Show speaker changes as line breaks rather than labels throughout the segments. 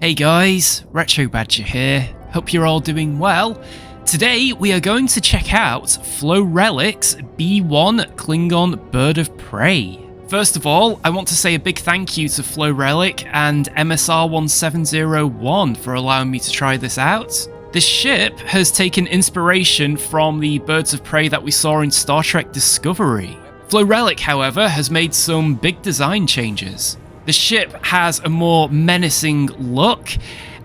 Hey guys, Retro Badger here. Hope you're all doing well. Today we are going to check out Flow Relic's B1 Klingon Bird of Prey. First of all, I want to say a big thank you to Flow Relic and MSR 1701 for allowing me to try this out. This ship has taken inspiration from the birds of prey that we saw in Star Trek Discovery. Flow Relic, however, has made some big design changes. The ship has a more menacing look,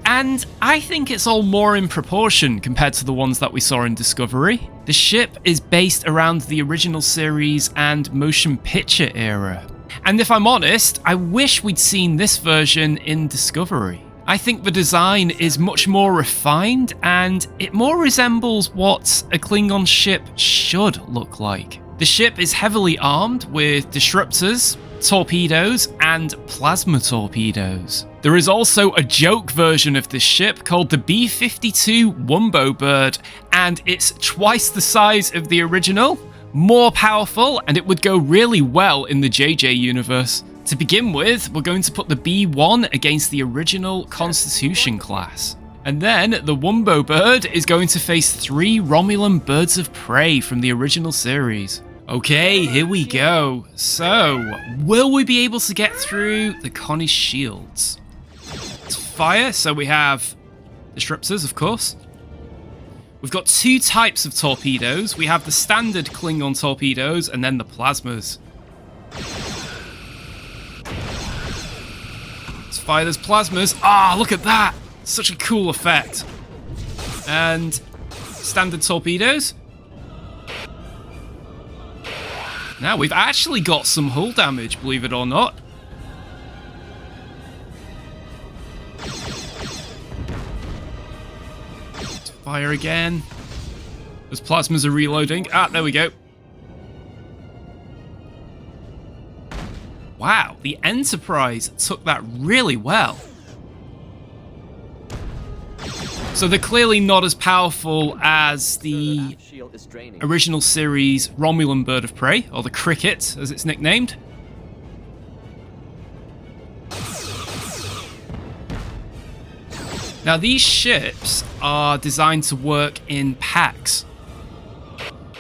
and I think it's all more in proportion compared to the ones that we saw in Discovery. The ship is based around the original series and motion picture era. And if I'm honest, I wish we'd seen this version in Discovery. I think the design is much more refined, and it more resembles what a Klingon ship should look like. The ship is heavily armed with disruptors, torpedoes, and plasma torpedoes. There is also a joke version of this ship called the B-52 Wombo Bird, and it's twice the size of the original, more powerful, and it would go really well in the JJ universe. To begin with, we're going to put the B1 against the original Constitution class. And then the Wombo Bird is going to face 3 Romulan Birds of Prey from the original series. Okay, here we go. So, will we be able to get through the Connie's shields? Let's fire. So we have Disruptors, of course. We've got 2 types of torpedoes. We have the standard Klingon torpedoes and then the plasmas. Let's fire those plasmas. Ah, look at that. Such a cool effect. And standard torpedoes. Now, we've actually got some hull damage, believe it or not. Let's fire again. Those plasmas are reloading. Ah, there we go. Wow, the Enterprise took that really well. So they're clearly not as powerful as the original series Romulan Bird of Prey, or the Cricket, as it's nicknamed. Now, these ships are designed to work in packs,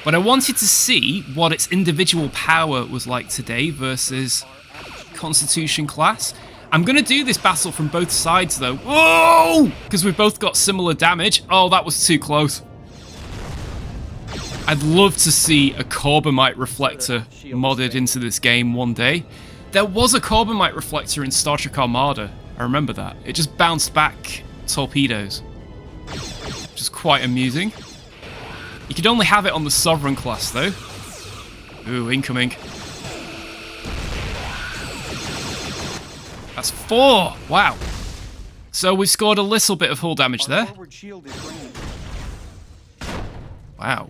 but I wanted to see what its individual power was like today versus Constitution class. I'm going to do this battle from both sides, though. Whoa! Because we've both got similar damage. Oh, that was too close. I'd love to see a Corbomite reflector modded into this game one day. There was a Corbomite reflector in Star Trek Armada. I remember that. It just bounced back torpedoes, which is quite amusing. You could only have it on the Sovereign class, though. Ooh, incoming. That's 4! Wow. So we've scored a little bit of hull damage there. Wow.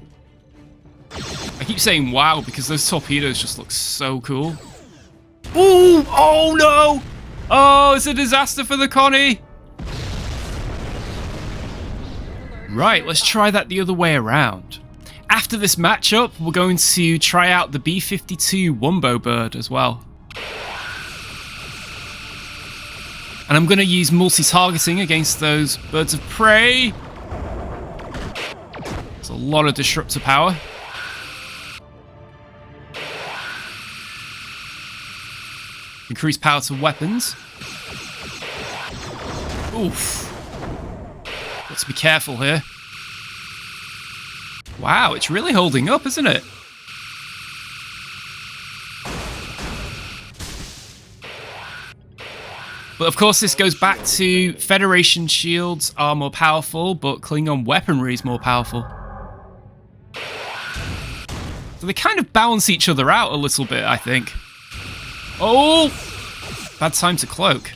I keep saying wow because those torpedoes just look so cool. Ooh! Oh no! Oh, it's a disaster for the Connie! Right, let's try that the other way around. After this matchup, we're going to try out the B-52 Wombo Bird as well. And I'm going to use multi-targeting against those birds of prey. There's a lot of disruptor power. Increase power to weapons. Oof. Got to be careful here. Wow, it's really holding up, isn't it? But of course, this goes back to Federation shields are more powerful, but Klingon weaponry is more powerful. So they kind of balance each other out a little bit, I think. Oh! Bad time to cloak.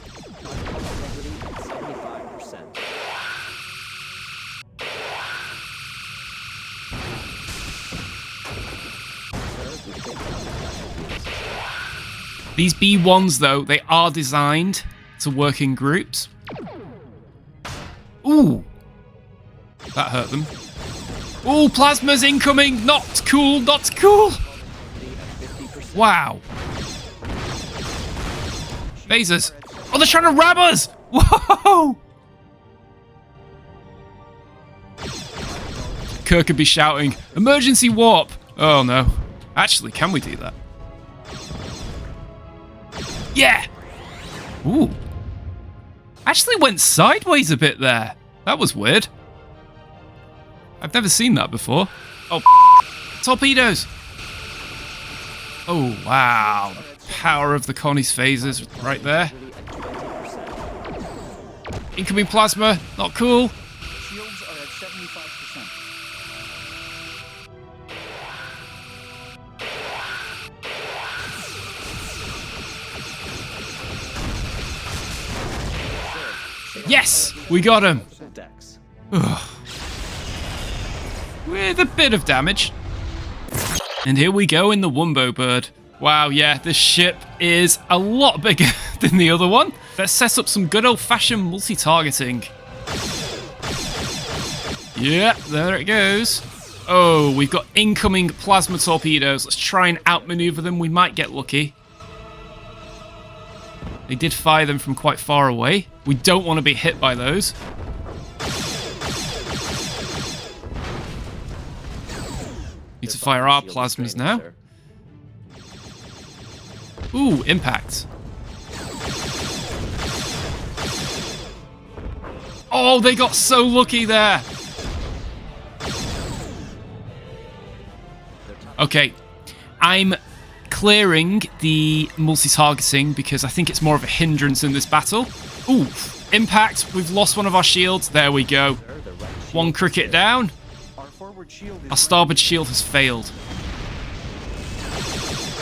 These B1s, though, they are designed to work in groups. Ooh! That hurt them. Ooh, plasma's incoming! Not cool, not cool! Wow. Phasers. Oh, they're trying to ram us! Whoa! Kirk could be shouting, "Emergency warp!" Oh no. Actually, can we do that? Yeah! Ooh. Actually went sideways a bit there. That was weird. I've never seen that before. Oh, torpedoes! Oh, wow. The power of the Connie's phasers right there. Incoming plasma, not cool.
Shields are at 75%.
Yes! We got him!
Decks.
With a bit of damage. And here we go in the Wombo bird. Wow, yeah, this ship is a lot bigger than the other one. Let's set up some good old-fashioned multi-targeting. Yeah, there it goes. Oh, we've got incoming plasma torpedoes. Let's try and outmaneuver them. We might get lucky. They did fire them from quite far away. We don't want to be hit by those. Need to fire our plasmas now. Ooh, impact. Oh, they got so lucky there. Okay, I'm clearing the multi-targeting because I think it's more of a hindrance in this battle. Ooh, impact. We've lost one of our shields. There we go. One cricket down. Our starboard shield has failed.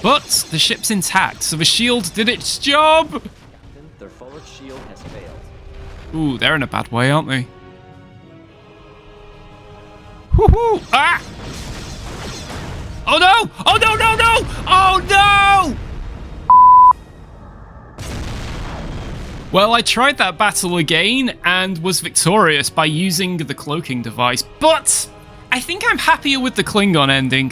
But the ship's intact, so the shield did its job.
Their forward shield has failed.
Ooh, they're in a bad way, aren't they? Woohoo! Ah! Oh no! Oh no, no, no! Oh no! Well, I tried that battle again and was victorious by using the cloaking device, but I think I'm happier with the Klingon ending.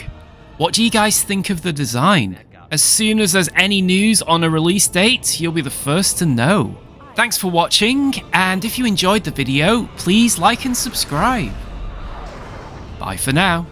What do you guys think of the design? As soon as there's any news on a release date, you'll be the first to know. Thanks for watching, and if you enjoyed the video, please like and subscribe. Bye for now.